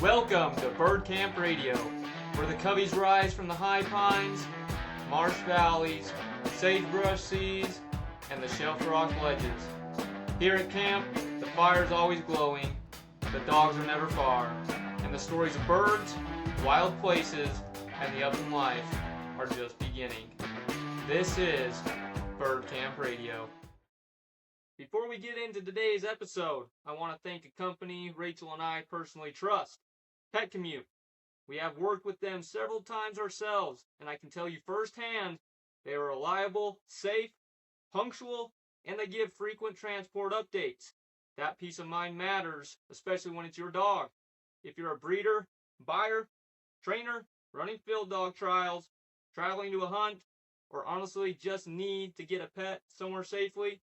Welcome to Bird Camp Radio, where the coveys rise from the high pines, marsh valleys, sagebrush seas, and the shelf rock ledges. Here at camp, the fire's always glowing, the dogs are never far, and the stories of birds, wild places, and the upland life are just beginning. This is Bird Camp Radio. Before we get into today's episode, I want to thank a company Rachel and I personally trust, Pet Commute. We have worked with them several times ourselves, and I can tell you firsthand, they are reliable, safe, punctual, and they give frequent transport updates. That peace of mind matters, especially when it's your dog. If you're a breeder, buyer, trainer, running field dog trials, traveling to a hunt, or honestly just need to get a pet somewhere safely,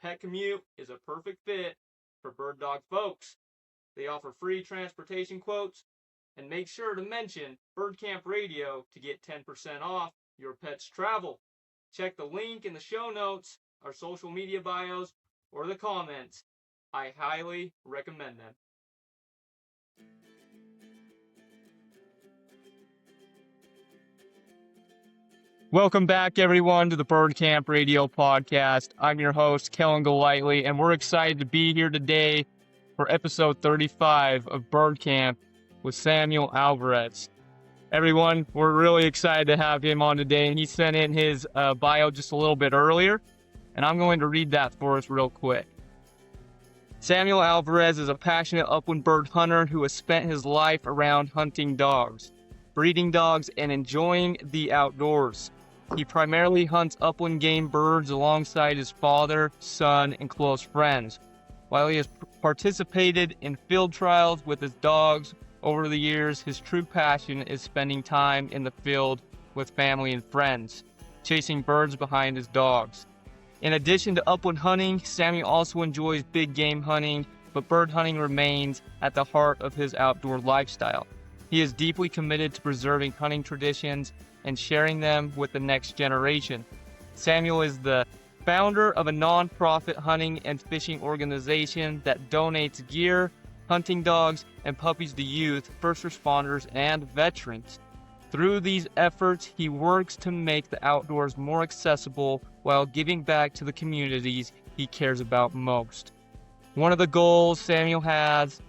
Pet Commute is a perfect fit for bird dog folks. They offer free transportation quotes, and make sure to mention Bird Camp Radio to get 10% off your pet's travel. Check the link in the show notes, our social media bios, or the comments. I highly recommend them. Welcome back, everyone, to the Bird Camp Radio podcast. I'm your host, Kellen Golightly, and we're excited to be here today for episode 35 of Bird Camp with Samuel Alvarez. Everyone, we're really excited to have him on today, and he sent in his bio just a little bit earlier, and I'm going to read that for us real quick. Samuel Alvarez is a passionate upland bird hunter who has spent his life around hunting dogs, breeding dogs, and enjoying the outdoors. He primarily hunts upland game birds alongside his father, son, and close friends. While he has participated in field trials with his dogs over the years, his true passion is spending time in the field with family and friends, chasing birds behind his dogs. In addition to upland hunting, Samuel also enjoys big game hunting, but bird hunting remains at the heart of his outdoor lifestyle. He is deeply committed to preserving hunting traditions and sharing them with the next generation. Samuel is the founder of a non-profit hunting and fishing organization that donates gear, hunting dogs, and puppies to youth, first responders, and veterans. Through these efforts, he works to make the outdoors more accessible while giving back to the communities he cares about most. One of the goals Samuel has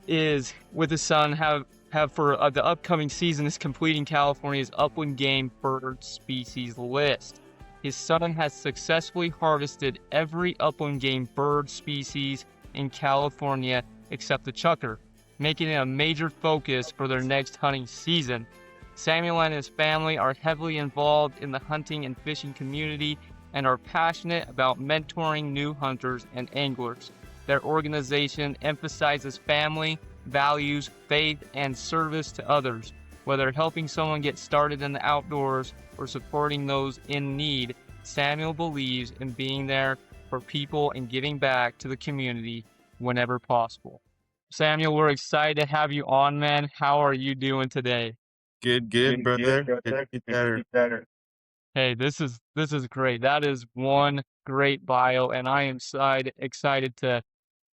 is, with his son, have for the upcoming season is completing California's upland game bird species list. His son has successfully harvested every upland game bird species in California except the chukar, making it a major focus for their next hunting season. Samuel and his family are heavily involved in the hunting and fishing community and are passionate about mentoring new hunters and anglers. Their organization emphasizes family, values, faith, and service to others. Whether helping someone get started in the outdoors or supporting those in need, Samuel believes in being there for people and giving back to the community whenever possible. Samuel, we're excited to have you on, man. How are you doing today? Good, brother. Get better. Hey, this is great. That is one great bio, and I am excited to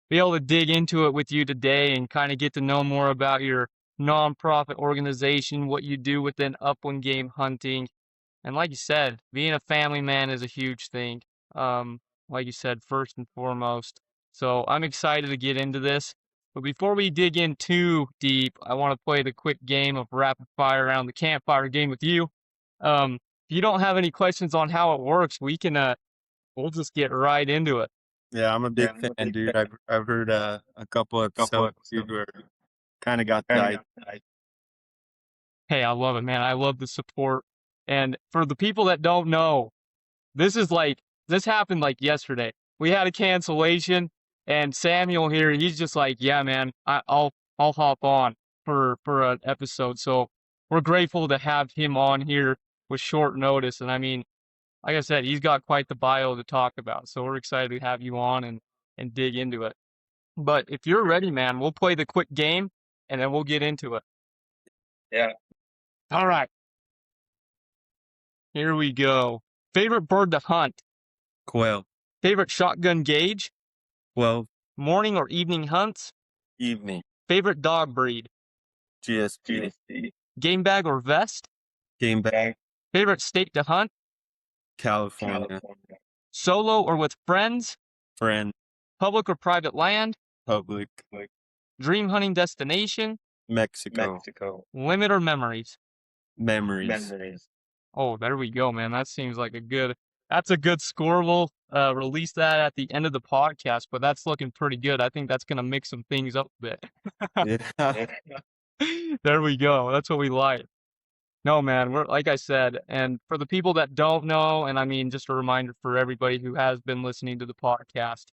be able to dig into it with you today and kind of get to know more about your nonprofit organization, what you do within upland game hunting. And like you said, being a family man is a huge thing. Like you said, first and foremost. So I'm excited to get into this. But before we dig in too deep, I want to play the quick game of rapid fire around the campfire game with you. If you don't have any questions on how it works, we'll just get right into it. Yeah, I'm a big fan, dude. I've heard a couple of episodes where kind of got the idea. Hey, I love it, man. I love the support. And for the people that don't know, this happened like yesterday. We had a cancellation, and Samuel here, he's just like, yeah, man, I'll hop on for an episode. So we're grateful to have him on here with short notice. And I mean, like I said, he's got quite the bio to talk about. So we're excited to have you on and dig into it. But if you're ready, man, we'll play the quick game and then we'll get into it. Yeah. All right. Here we go. Favorite bird to hunt? Quail. Favorite shotgun gauge? 12. Morning or evening hunts? Evening. Favorite dog breed? GSP. Game bag or vest? Game bag. Favorite state to hunt? California. Solo or with friends? Friend. Public or private land? Public. Dream hunting destination? Mexico. Limit or memories? Memories. Oh, there we go, man. That seems like that's a good score. We'll release that at the end of the podcast, but that's looking pretty good. I think that's going to mix some things up a bit. Yeah. There we go. That's what we like. No, man, we're like I said, and for the people that don't know, and I mean, just a reminder for everybody who has been listening to the podcast,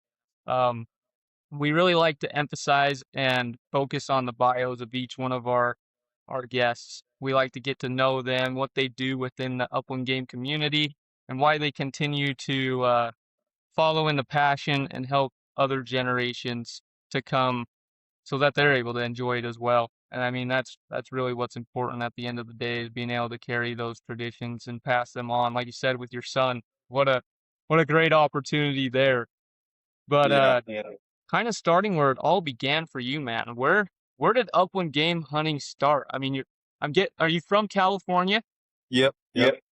um, we really like to emphasize and focus on the bios of each one of our guests. We like to get to know them, what they do within the upland game community, and why they continue to follow in the passion and help other generations to come so that they're able to enjoy it as well. And I mean, that's really what's important at the end of the day is being able to carry those traditions and pass them on. Like you said with your son, what a great opportunity there. But Yeah. kind of starting where it all began for you, man. Where did upland game hunting start? I mean, are you from California? Yep.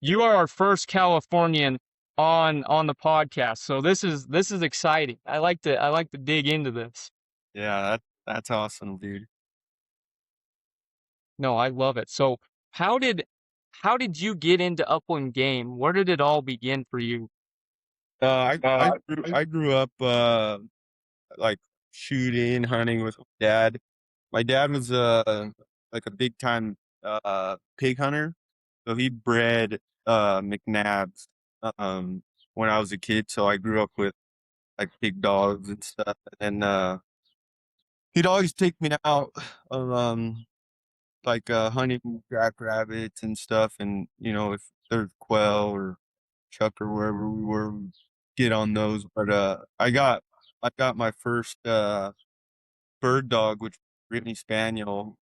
You are our first Californian on the podcast. So this is exciting. I like to dig into this. Yeah, that's awesome, dude. No, I love it. So how did you get into upland game? Where did it all begin for you? I grew up like shooting, hunting with my dad. My dad was like a big time pig hunter. So he bred McNabs when I was a kid. So I grew up with like big dogs and stuff. And he'd always take me out of like hunting jackrabbits and stuff. And if there's quail or chuck or wherever we were, we'd get on those. But I got my first bird dog, which was Brittany Spaniel.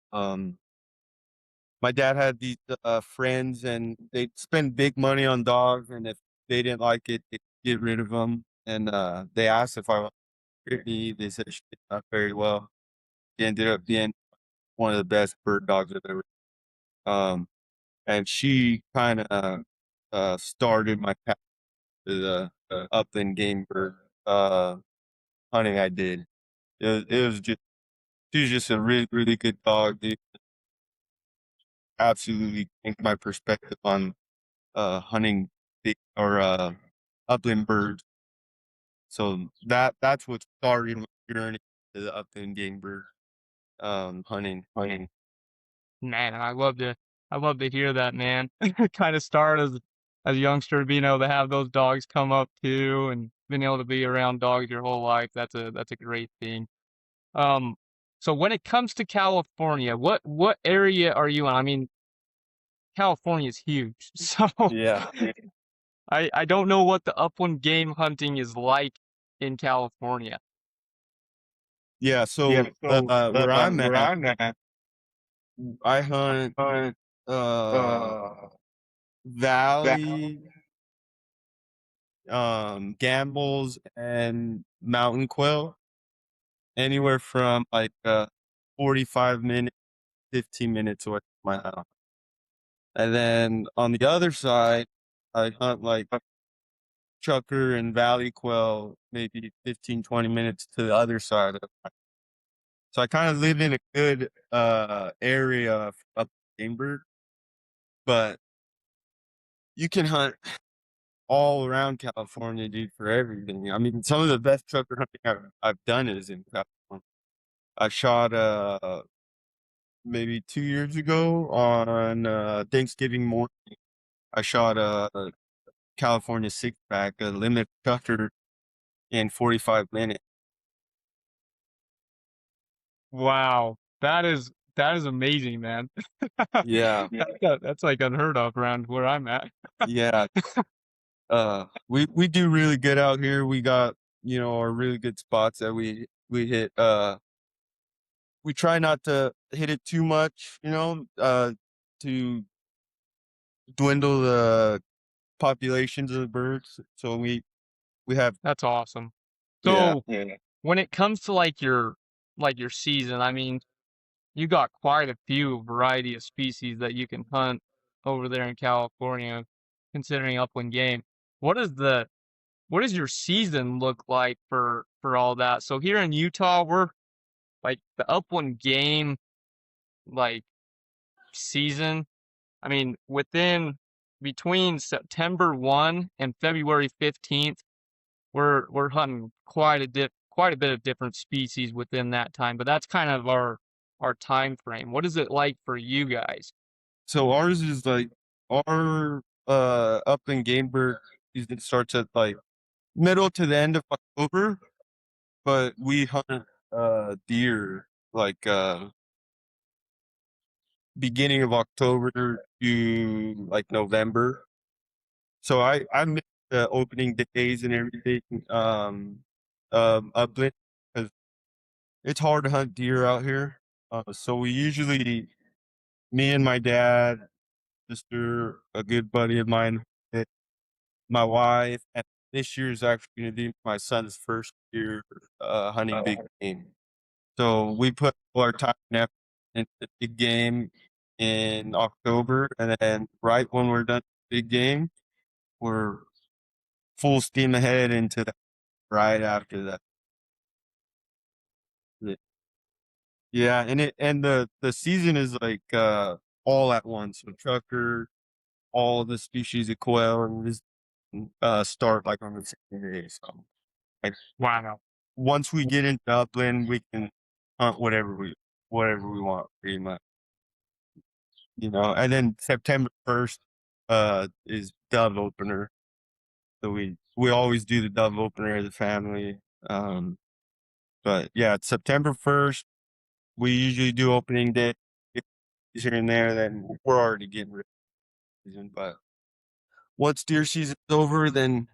My dad had these friends, and they'd spend big money on dogs, and if they didn't like it, they'd get rid of them. And they asked if I wanted Brittany. They said she did not very well. She ended up being one of the best bird dogs I've ever. Um, and she kind of started my path to the upland game bird hunting I did. It was just she was just a really really good dog, dude. Absolutely changed my perspective on hunting big or upland birds. So that's what started my journey to the upland game bird hunting. Man, I love to hear that, man. Kind of start as a youngster, being able to have those dogs come up too, and being able to be around dogs your whole life. That's a great thing. Um, so when it comes to California, what area are you in? I mean, California is huge, so Yeah. I don't know what the upland game hunting is like in California. Yeah, so where I'm at, I hunt uh valley, gambles, and mountain quail, anywhere from like 45 minutes, 15 minutes away from my house. And then on the other side, I hunt like chukar and valley quail, maybe 15, 20 minutes to the other side of. So I kind of live in a good area up game bird, but you can hunt all around California, dude, for everything. I mean, some of the best trucker hunting I've done is in California. I shot maybe 2 years ago on Thanksgiving morning. I shot a California six pack, a limit trucker in 45 minutes. Wow, that is amazing, man. Yeah, That's like unheard of around where I'm at. yeah. We do really good out here. We got our really good spots that we hit. We try not to hit it too much, to dwindle the populations of the birds. So we have. That's awesome. Yeah. So when it comes to like your season, I mean, you got quite a few variety of species that you can hunt over there in California, considering upland game. What is the what does your season look like for all that? So here in Utah, we're like the upland game like season. I mean, within between September 1 and February 15th, we're hunting quite a bit of different species within that time, but that's kind of our time frame. What is it like for you guys? So ours is like our upland game bird season starts at like middle to the end of October, but we hunt deer like beginning of October to like November. So I miss the opening days and everything upland because it's hard to hunt deer out here. So we usually me and my dad, sister, a good buddy of mine, my wife, and this year is actually going to be my son's first year hunting big game. So we put all our time and effort into the big game in October, and then right when we're done with the big game, we're full steam ahead into that right after that. Yeah, and the season is like all at once. So chukar, all the species of quail, and this start like on the same day. So like Wow. once we get into upland, we can hunt whatever we want, pretty much. You know, and then September 1st is dove opener. So we always do the dove opener as a family. Um but yeah, it's September 1st. We usually do opening day here and there, then we're already getting rid of season. But once deer season's over, then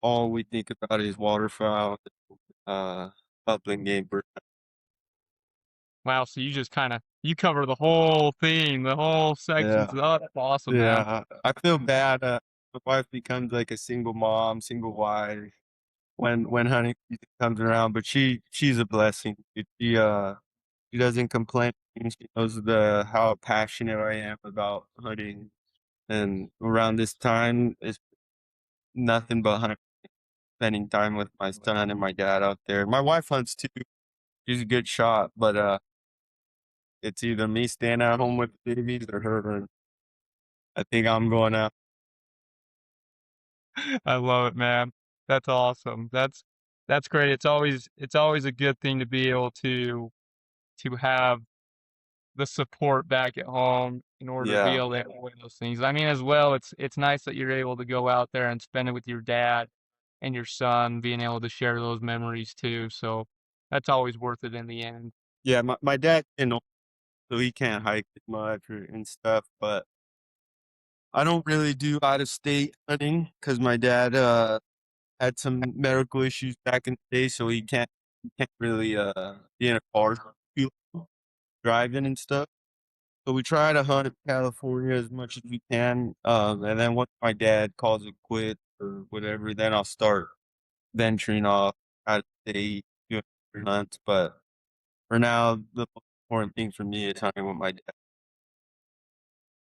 all we think about is waterfowl, uh upland game bird. Wow, so you just kind of you cover the whole theme, the whole section. Yeah. So that's awesome, man. Yeah. I feel bad. My wife becomes like a single mom, single wife when hunting season comes around, but she's a blessing. She doesn't complain. She knows how passionate I am about hunting. And around this time, it's nothing but hunting, spending time with my son and my dad out there. My wife hunts too. She's a good shot, but it's either me staying at home with the babies or her. And I think I'm going out. I love it, man. That's awesome. That's great. It's always a good thing to be able to have the support back at home in order to be Yeah. able to enjoy those things. I mean, as well, it's nice that you're able to go out there and spend it with your dad and your son, being able to share those memories too. So that's always worth it in the end. Yeah, my dad, so he can't hike as much and stuff, but I don't really do out of state hunting because my dad had some medical issues back in the day, so he can't really be in a car too long, driving and stuff. So we try to hunt in California as much as we can. And then once my dad calls it quit or whatever, then I'll start venturing off out of state, doing hunts. But for now, the most important thing for me is hunting with my dad.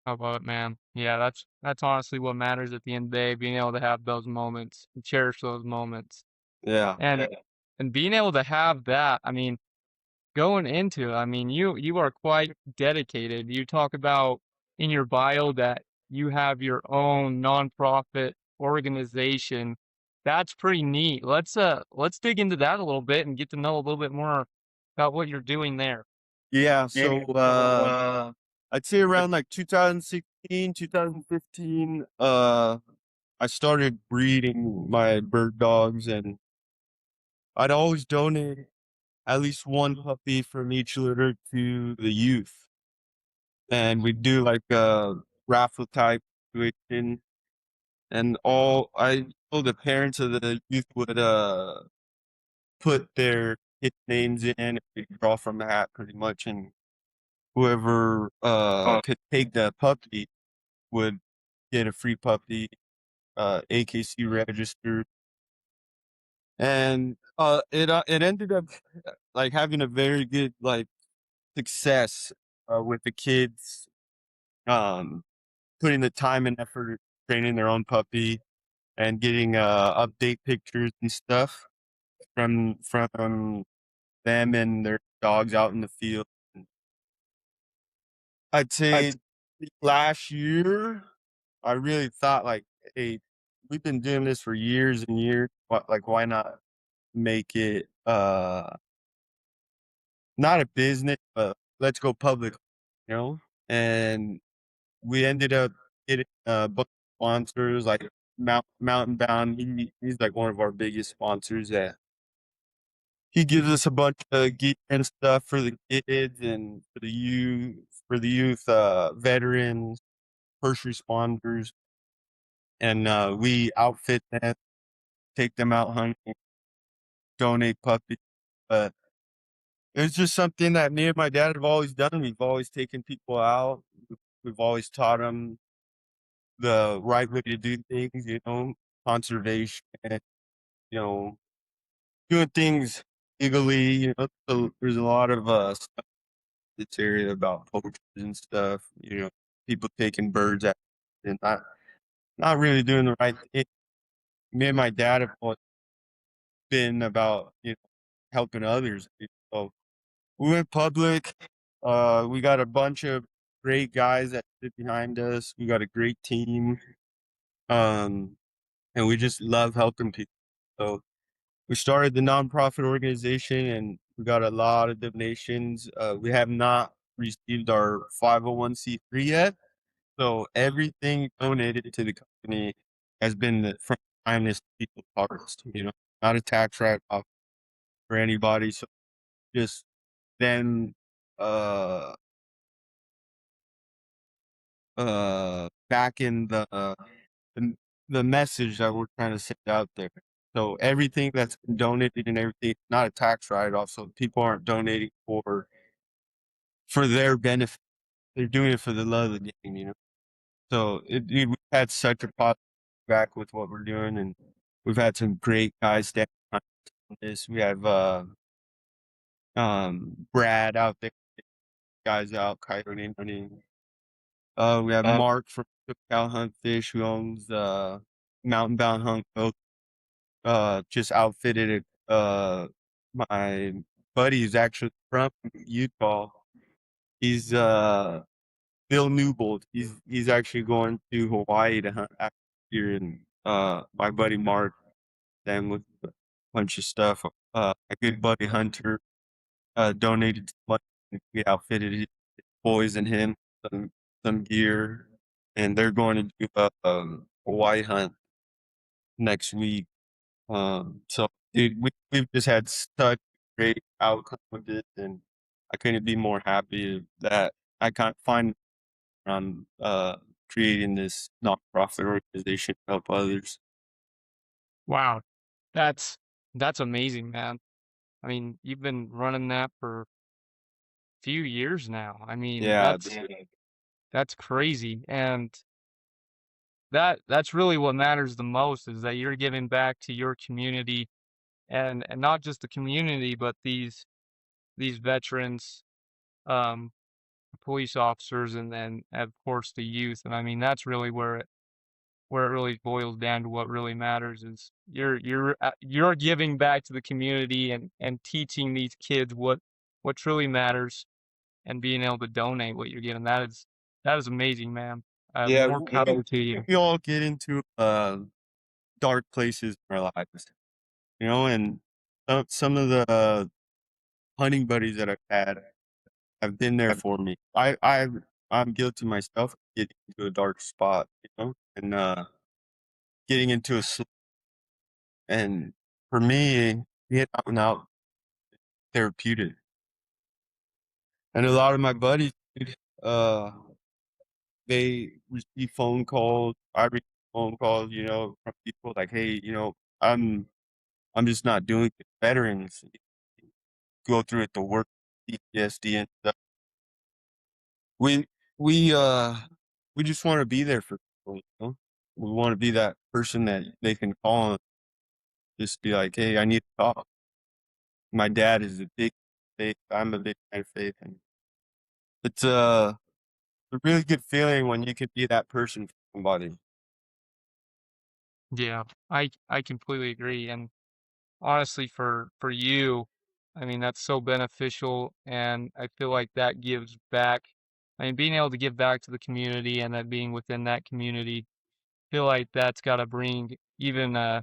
How about it, man? Yeah, that's honestly what matters at the end of the day, being able to have those moments and cherish those moments. Yeah. And and being able to have that, I mean, going into, I mean, you are quite dedicated. You talk about in your bio that you have your own nonprofit organization. That's pretty neat. Let's dig into that a little bit and get to know a little bit more about what you're doing there. Yeah. Yeah. So So I'd say around like 2016, 2015, I started breeding my bird dogs, and I'd always donate at least one puppy from each litter to the youth. And we do like a raffle type situation. And all the parents of the youth would put their kid names in, and we draw from a hat pretty much, and whoever could take that puppy would get a free puppy, AKC registered. And it ended up like having a very good like success with the kids, um, putting the time and effort training their own puppy and getting update pictures and stuff from them and their dogs out in the field. I'd say last year, I really thought like, hey, we've been doing this for years and years. Like, why not make it not a business, but let's go public, you know? And we ended up getting a bunch of sponsors like Mountain Bound. He's like one of our biggest sponsors. That he gives us a bunch of gear and stuff for the kids and for the youth, veterans, first responders, and we outfit them, take them out hunting, donate puppies. But it's just something that me and my dad have always done. We've always taken people out. We've always taught them the right way to do things, conservation, you know, doing things legally. So there's a lot of stuff in this area about poachers and stuff. People taking birds out and not really doing the right thing. Me and my dad have always been about helping others. So we went public. We got a bunch of great guys that sit behind us. We got a great team. Um, and we just love helping people. So we started the nonprofit organization, and we got a lot of donations. We have not received our 501(c)(3) yet, so everything donated to the company has been from kindness people's hearts. Not a tax write-off for anybody. So just then, uh, back in the the message that we're trying to send out there. So everything that's been donated and everything, not a tax write-off. So people aren't donating for their benefit. They're doing it for the love of the game. So we've had such a positive back with what we're doing, and we've had some great guys stand behind this. We have Brad out there, guys out coyote hunting. We have Mark from Cow Hunt Fish, who owns Mountain Bound Hunt Coach. Just outfitted it. My buddy is actually from Utah. He's Bill Newbold. He's actually going to Hawaii to hunt after year, and my buddy Mark, them with a bunch of stuff. A good buddy Hunter donated some money. We outfitted his boys and him some gear, and they're going to do a Hawaii hunt next week. So dude, we've just had such great outcome with it, and I couldn't be more happy that I can't find on creating this nonprofit organization to help others. Wow. That's amazing, man. I mean, you've been running that for a few years now. I mean, Yeah, that's crazy. And that's really what matters the most is that you're giving back to your community and not just the community, but these veterans, um, police officers and then of course the youth. And I mean that's really where it really boils down to what really matters is you're giving back to the community and teaching these kids what truly matters and being able to donate what you're giving. That is amazing, man. yeah. More power to you. We all get into dark places in our lives, and some of the hunting buddies that I've had have been there for me. I'm guilty myself of getting into a dark spot, and getting into a and for me, being out and out therapeutic. And a lot of my buddies, dude, they receive phone calls. I receive phone calls, from people like, "Hey, I'm just not doing it." Veterans go through it, the work, PTSD and stuff. We we uh we just want to be there for people. We want to be that person that they can call and just be like, "Hey, I need to talk." My dad is a big faith. I'm a big fan of faith, and It's a really good feeling when you can be that person for somebody. Yeah, I completely agree. And honestly, for you, I mean, that's so beneficial, and I feel like that gives back. I mean, being able to give back to the community and that being within that community, feel like that's got to bring even a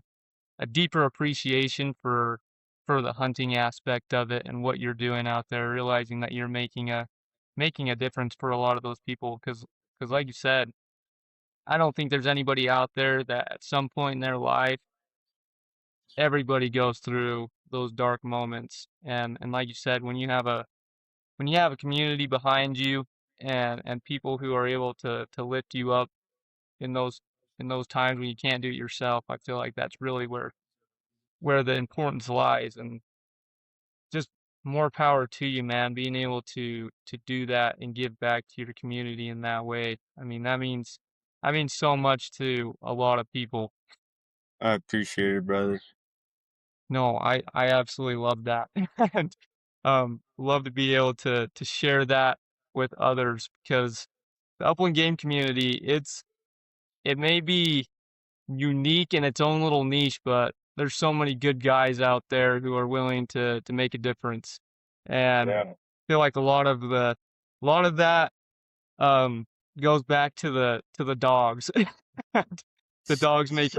deeper appreciation for the hunting aspect of it and what you're doing out there, realizing that you're making a difference for a lot of those people. Because like you said, I don't think there's anybody out there that at some point in their life, everybody goes through those dark moments. And like you said, when you have a community behind you and people who are able to lift you up in those times when you can't do it yourself, I feel like that's really where the importance lies. And just more power to you, man, being able to do that and give back to your community in that way. I mean, that means so much to a lot of people. I appreciate it, brother. No, I absolutely love that. And love to be able to share that with others because the upland game community, it may be unique in its own little niche, but there's so many good guys out there who are willing to make a difference. And Yeah. I feel like a lot of that um goes back to the dogs. The dogs make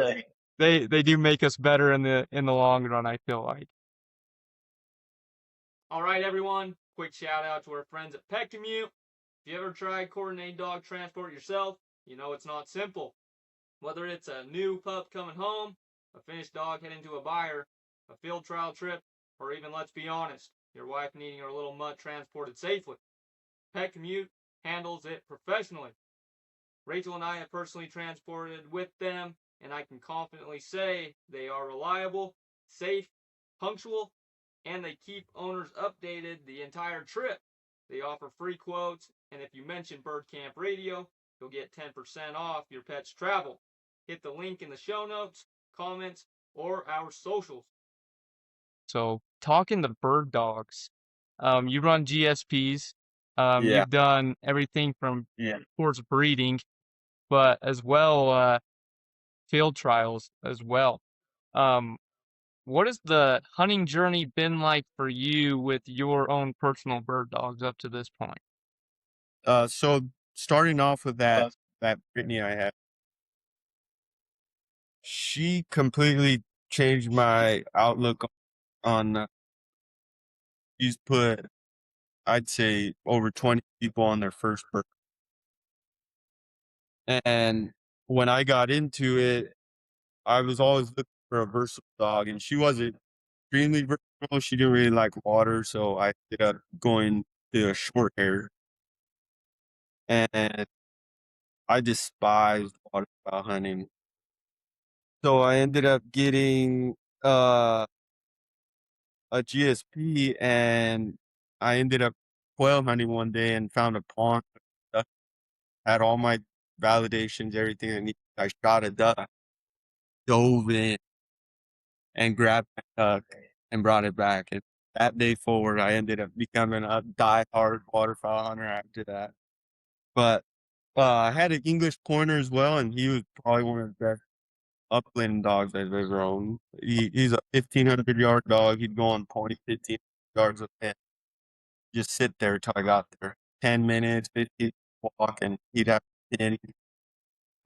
they do make us better in the long run, I feel like. All right, everyone. Quick shout out to our friends at Pet Commute. If you ever tried coordinating dog transport yourself, you know it's not simple. Whether it's a new pup coming home, a finished dog heading to a buyer, a field trial trip, or even, let's be honest, your wife needing her little mutt transported safely, Pet Commute handles it professionally. Rachel and I have personally transported with them, and I can confidently say they are reliable, safe, punctual, and they keep owners updated the entire trip. They offer free quotes, and if you mention Bird Camp Radio, you'll get 10% off your pet's travel. Hit the link in the show notes, comments, or our socials. So, talking to bird dogs, you run GSPs. Yeah. You've done everything from, Yeah. of course, breeding, but as well, field trials as well. Um, what has the hunting journey been like for you with your own personal bird dogs up to this point? So starting off with that Brittany I had, she completely changed my outlook on. She's put, I'd say, over 20 people on their first bird. And when I got into it, I was always looking for a versatile dog, and she wasn't extremely versatile. She didn't really like water, so I ended up going to a short hair. And I despised waterfowl hunting. So I ended up getting uh, a GSP, and I ended up quail hunting one day and found a pond that had all my validations, everything I needed. I shot a duck, dove in, and grabbed my duck and brought it back. And that day forward, I ended up becoming a die-hard waterfowl hunter after that. But I had an English pointer as well, and he was probably one of the best upland dogs I've ever owned. He's a 1,500-yard dog. He'd go on point 15 yards of pin. Just sit there till I got there. 10 minutes, 15 walk, and he'd have 10,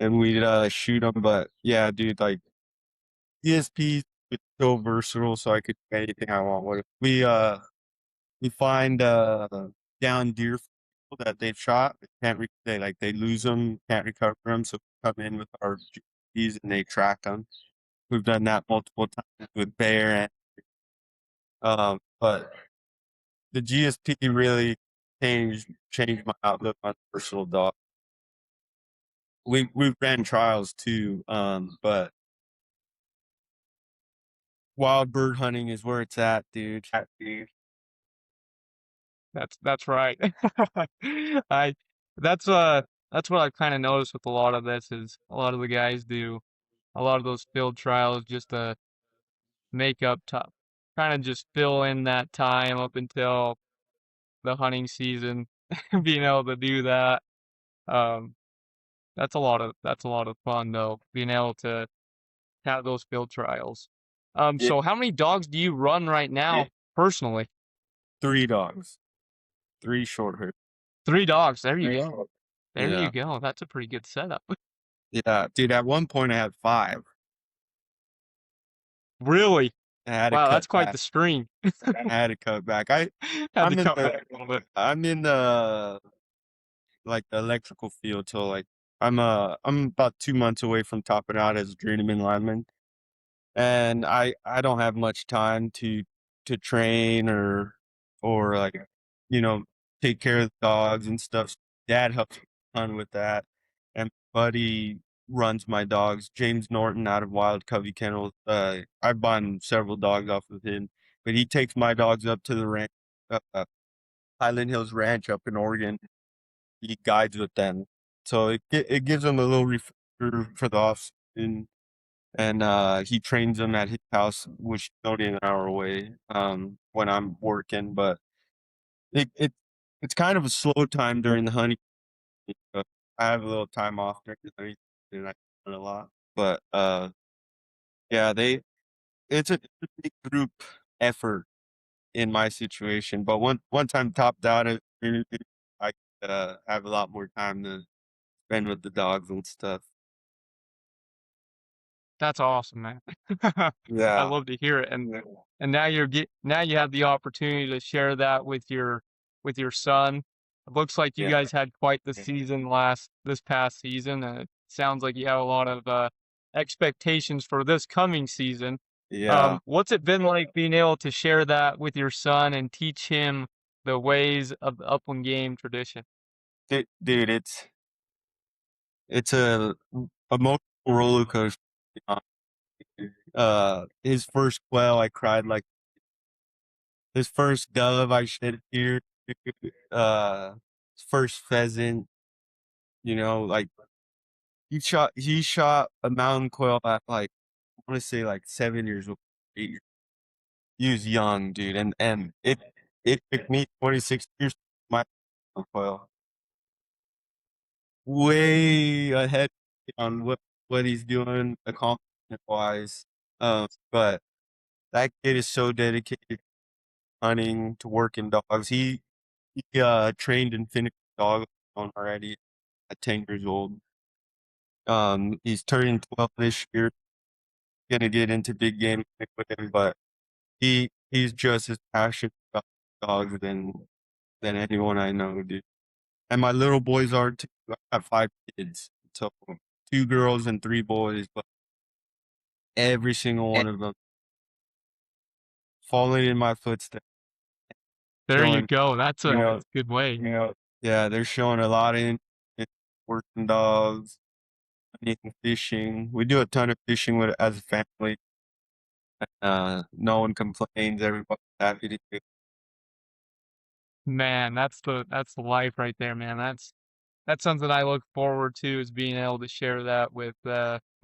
and we'd shoot him. But yeah, dude, like ESP is so versatile, so I could do anything I want with it. We find down deer that they've shot. They lose them, can't recover them, so we come in with our GPs and they track them. We've done that multiple times with bear, and but the GSP really changed my outlook on personal dog. We've ran trials too, but wild bird hunting is where it's at, dude. That's right. I that's what I've kind of noticed with a lot of this is a lot of the guys do a lot of those field trials just to make up kind of just fill in that time up until the hunting season. being able to do that. Um, that's a lot of fun though, being able to have those field trials. Yeah. So how many dogs do you run right now personally? 3 dogs, 3 short hairs. 3 dogs. There you go. There you Yeah. go. That's a pretty good setup. Yeah, dude, at one point I had 5. Really? I had to Wow, cut that's quite back. the string. I had to cut back. Had to I'm in cut the back a little bit. I'm in the like the electrical field, so like I'm about 2 months away from topping out as a journeyman lineman. And I don't have much time to train or like, you know, take care of the dogs and stuff. Dad helps me a ton with that, and buddy runs my dogs. James Norton out of Wild Covey Kennels. I've bought several dogs off of him, but he takes my dogs up to the ranch, Highland Hills Ranch up in Oregon. He guides with them, so it gives them a little refresher for the off season, and he trains them at his house, which is only an hour away when I'm working. But it's kind of a slow time during the honey. uh, I have a little time off during the honey season, and I run a lot. But yeah, it's a big group effort in my situation. But once I'm topped out, I have a lot more time to spend with the dogs and stuff. That's awesome, man. I Yeah. love to hear it. And now you have the opportunity to share that with your son. It looks like you Yeah. guys had quite the season this past season, and it sounds like you have a lot of expectations for this coming season. Yeah. What's it been like being able to share that with your son and teach him the ways of the upland game tradition? Dude, it's a emotional roller coaster. His first quail, I cried like his first dove, I shed a tear. His first pheasant, like he shot a mountain quail at like I want to say like 7 years old, 8 years. He was young, dude, and it took me 26 years to my quail. Way ahead on what he's doing accomplishment wise. But that kid is so dedicated to hunting, to working dogs. He trained and finished dog on already at 10 years old. He's turning 12 this year. Gonna get into big game with him, but he's just as passionate about dogs than anyone I know, dude. And my little boys are too. I have 5 kids, so 2 girls and 3 boys, but every single one of them falling in my footsteps, There you showing, go. That's you a know, good way. yeah, they're showing a lot in working dogs, hunting, fishing. We do a ton of fishing with as a family. No one complains. Everybody's happy to do. Man, that's the life right there, man. That's something I look forward to is being able to share that with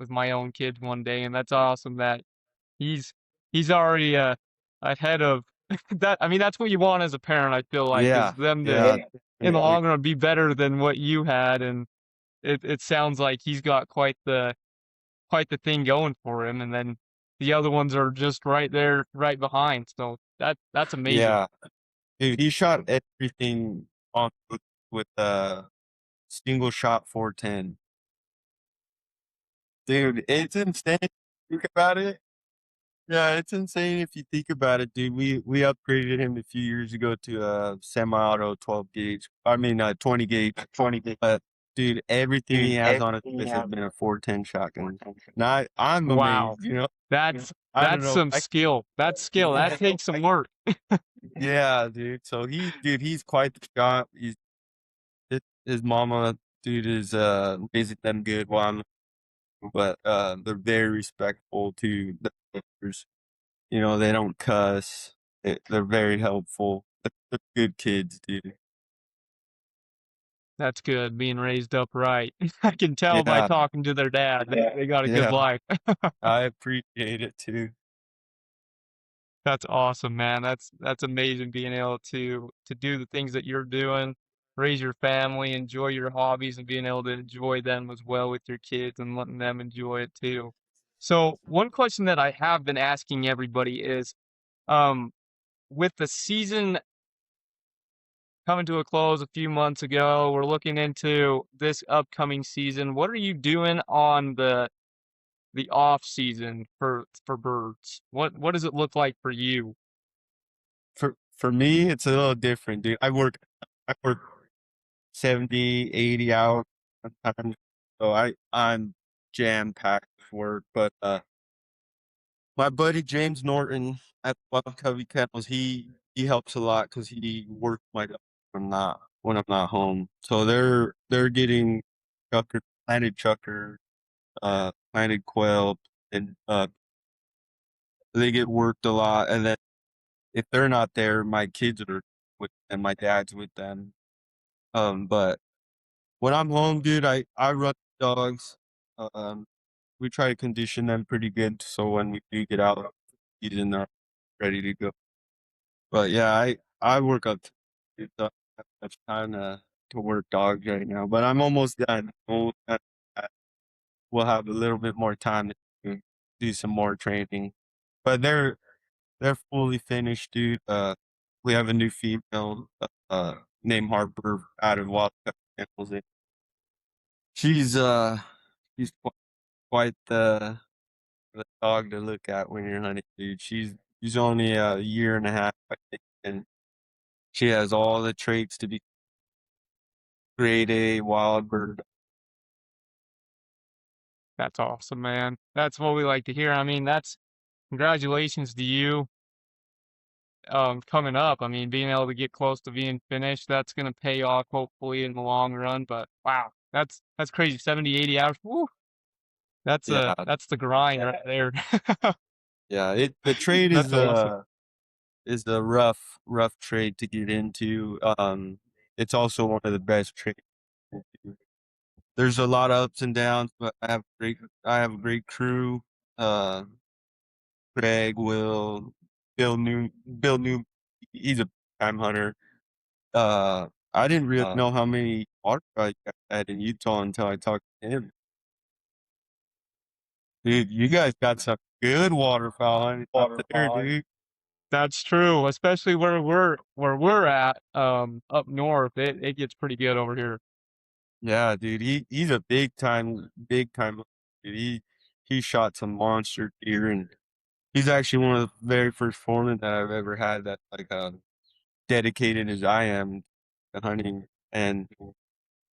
my own kids one day. And that's awesome that he's he's already ahead of that. I mean, that's what you want as a parent, I feel like, is Yeah, them to yeah, in the definitely. long run be better than what you had. And it sounds like he's got quite the thing going for him. And then the other ones are just right there, right behind. So that's amazing. Yeah. Dude, he shot everything on with single shot 410. Dude, it's insane. Think about it. Yeah, it's insane if you think about it, dude. We upgraded him a few years ago to a semi-auto 12 gauge. I mean, 20 gauge. 20 gauge. But dude, everything he has on his list has been a 410 shotgun. Now I'm Wow. amazed. I don't That's know. some skill. That's skill. That takes some work. Yeah, dude. So he's quite the shot. His mama, dude, is raising them good while but they're very respectful to the others. They don't cuss. They're very helpful. They're good kids, dude. That's good, being raised up right. I can tell by Yeah, talking to their dad they got a good yeah. life. I appreciate it too. That's awesome, man. That's amazing being able to do the things that you're doing. raise your family, enjoy your hobbies, and being able to enjoy them as well with your kids and letting them enjoy it too. So one question that I have been asking everybody is, um, with the season coming to a close a few months ago, we're looking into this upcoming season. What are you doing on the off season for birds? What does it look like for you? For me, it's a little different, dude. I work 70, 80 hours sometimes. So I'm jam packed with work. But my buddy James Norton at Wild Covey Kennels, he helps a lot because he works my dog when I'm not home. So they're getting chucker planted chucker, planted quail, and they get worked a lot. And then if they're not there, my kids are with and my dad's with them. But when I'm home, dude, I run dogs. Um, we try to condition them pretty good so when we do get out, season, they're ready to go. But yeah, I work up to it, so I don't have much time to work dogs right now. But I'm almost done. Almost done. We'll have a little bit more time to do some more training. But they're fully finished, dude. We have a new female named Harper out of Wildcat Kennels. She's she's quite the dog to look at when you're hunting, dude. She's only a year and a half, I think, and she has all the traits to be grade A wild bird. That's awesome, man. That's what we like to hear. I mean, that's congratulations to you coming up. I mean, being able to get close to being finished, that's gonna pay off hopefully in the long run. But wow, that's crazy. 70, 80 hours. Woo. Yeah, That's the grind right there. yeah. The trade That's awesome. is the rough trade to get into. It's also one of the best trades. There's a lot of ups and downs, but I have a great crew. Uh, Craig, Will, Bill New. He's a time hunter. I didn't really know how many waterfowl you guys had in Utah until I talked to him. Dude, you guys got some good waterfowl hunting up there, dude. That's true, especially where we're at, up north. It gets pretty good over here. Yeah, dude. He's a big time. Dude. He shot some monster deer, and he's actually one of the very first foremen that I've ever had that like dedicated as I am to hunting. And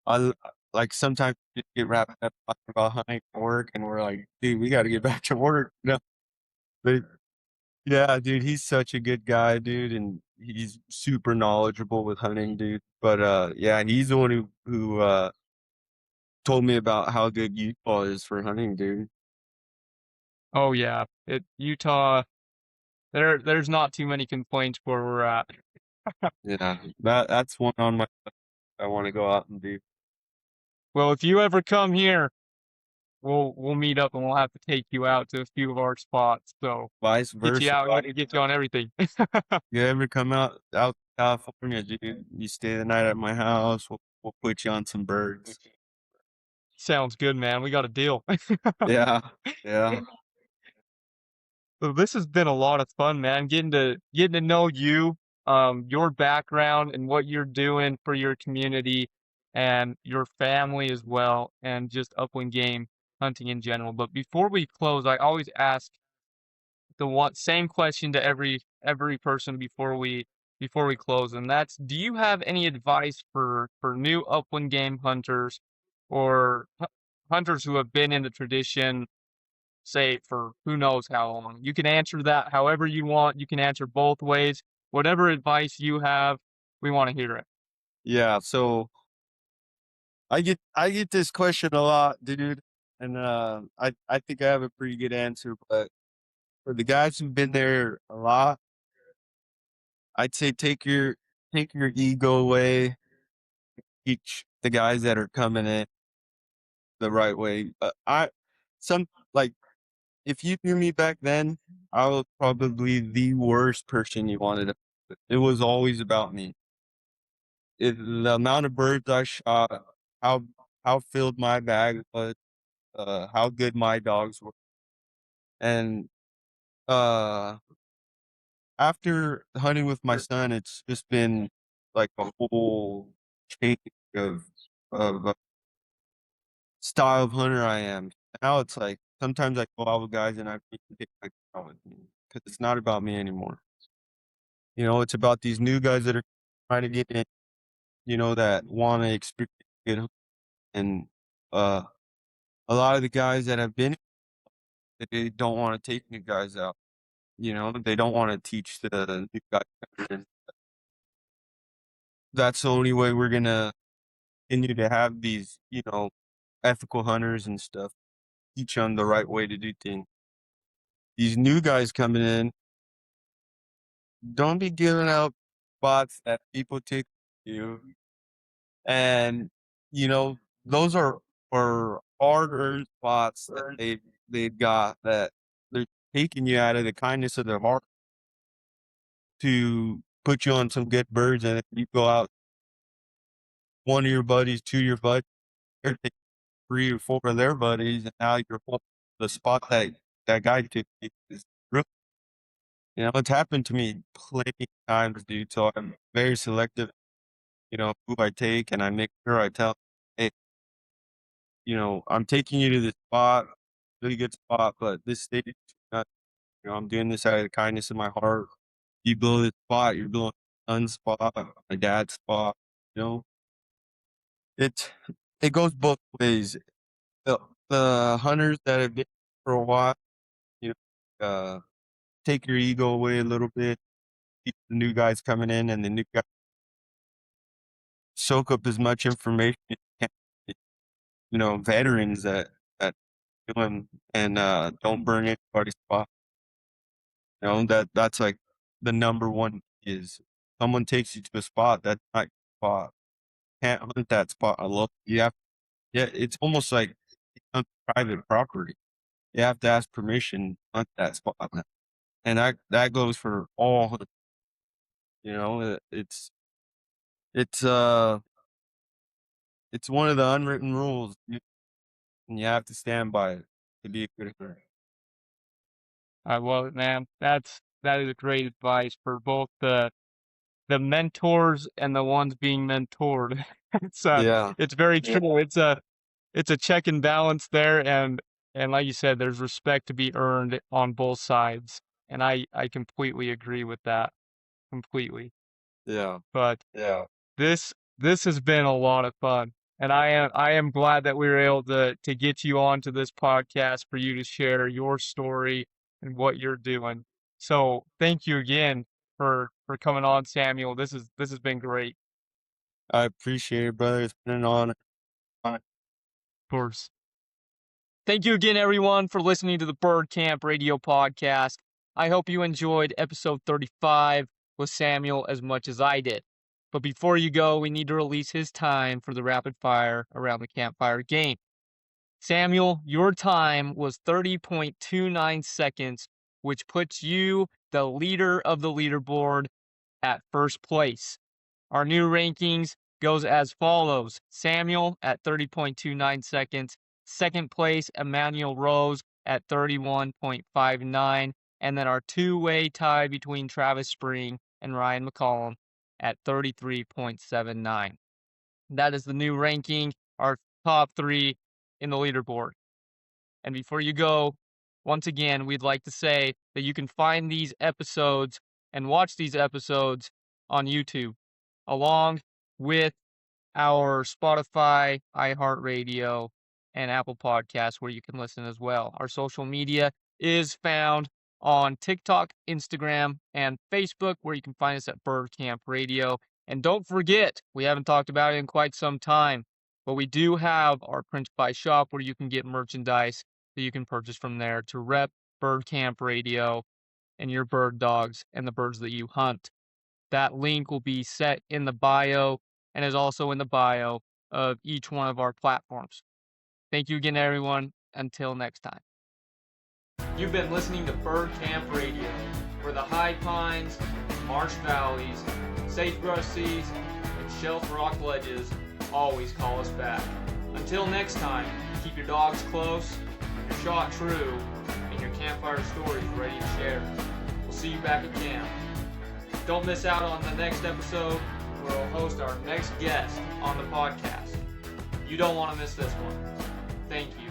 I like sometimes we get wrapped up talking about hunting and work, and we're like, dude, we got to get back to work. No, but yeah, dude, he's such a good guy, dude, and he's super knowledgeable with hunting, dude. But yeah, he's the one who told me about how good Utah is for hunting, dude. Oh yeah, it Utah. There's not too many complaints where we're at. Yeah, that's one on my I want to go out and do. Well, if you ever come here, we'll meet up and we'll have to take you out to a few of our spots. So Vice get you versa. out here and get you on everything. You ever come out to California, dude? You stay the night at my house. We'll put you on some birds. Sounds good, man. We got a deal. Yeah, yeah, So this has been a lot of fun, man. Getting to know you, your background and what you're doing for your community and your family as well, and just upland game hunting in general. But before we close, I always ask the one same question to every person before we close, and that's, do you have any advice for new upland game hunters or hunters who have been in the tradition, say, for who knows how long? You can answer that however you want. You can answer both ways. Whatever advice you have, we want to hear it. yeah. So I get this question a lot, dude, and I think I have a pretty good answer. But for the guys who've been there a lot, I'd say take your ego away. Teach the guys that are coming in the right way. I some like if you knew me back then, I was probably the worst person you wanted to. It was always about me. the amount of birds I shot, how how filled my bag was, how good my dogs were, and uh, after hunting with my son, it's just been like a whole change of of style of hunter I am. Now it's like sometimes I go out with guys and I need to take my gun with me because it's not about me anymore. It's about these new guys that are trying to get in. That want to experience good hunting. And a lot of the guys that have been, they don't want to take new guys out. They don't want to teach the new guys. And that's the only way we're gonna continue to have these, ethical hunters and stuff. Teach them the right way to do things. These new guys coming in, don't be giving out spots that people take you. And, you know, those are hard-earned spots that they've got that they're taking you out of the kindness of their heart to put you on some good birds, and if you go out, one of your buddies, two of your buddies, they're taking three or four of their buddies, and now you're holding the spot that guy took you is real. It's happened to me plenty of times, dude. So I'm very selective, who I take, and I make sure I tell, hey, I'm taking you to this spot, really good spot, but this stage, not, I'm doing this out of the kindness of my heart. You blow this spot, you're blowing my son's spot, my dad's spot. You know, it it goes both ways. The hunters that have been for a while, you take your ego away a little bit. Keep the new guys coming in, and the new guys soak up as much information as you can. Veterans that doing and don't burn anybody's spot. That's like the number one is someone takes you to a spot that's not your spot. Can't hunt that spot. I love you have yeah, it's almost like on private property. You have to ask permission to hunt that spot. And that goes for all it's it's one of the unwritten rules, and you have to stand by it to be a good hunter. I love it, man. That is great advice for both the mentors and the ones being mentored. It's Yeah. it's very true. It's a check and balance there, and like you said, there's respect to be earned on both sides, and I completely agree with that completely. Yeah. But Yeah. this has been a lot of fun, and I am glad that we were able to get you onto this podcast for you to share your story and what you're doing. So thank you again for coming on, Samuel. This has been great. I appreciate it, brother. It's been an honor. Of course. Thank you again, everyone, for listening to the Bird Camp Radio Podcast. I hope you enjoyed episode 35 with Samuel as much as I did. But before you go, we need to release his time for the rapid fire around the campfire game. Samuel, your time was 30.29 seconds, which puts you the leader of the leaderboard at first place. Our new rankings goes as follows. Samuel at 30.29 seconds. Second place, Emmanuel Rose at 31.59. And then our two-way tie between Travis Spring and Ryan McCollum at 33.79. That is the new ranking, our top three in the leaderboard. And before you go, once again, we'd like to say that you can find these episodes and watch these episodes on YouTube, along with our Spotify, iHeartRadio, and Apple Podcasts, where you can listen as well. Our social media is found on TikTok, Instagram, and Facebook, where you can find us at Bird Camp Radio. And don't forget, we haven't talked about it in quite some time, but we do have our Print by Shop, where you can get merchandise that you can purchase from there to rep Bird Camp Radio and your bird dogs and the birds that you hunt. That link will be set in the bio and is also in the bio of each one of our platforms. Thank you again, everyone. Until next time. You've been listening to Bird Camp Radio, where the high pines, marsh valleys, sagebrush seas, and shelf rock ledges, always call us back. Until next time, keep your dogs close, your shot true, and your campfire stories ready to share. We'll see you back at camp. Don't miss out on the next episode where we'll host our next guest on the podcast. You don't want to miss this one. Thank you.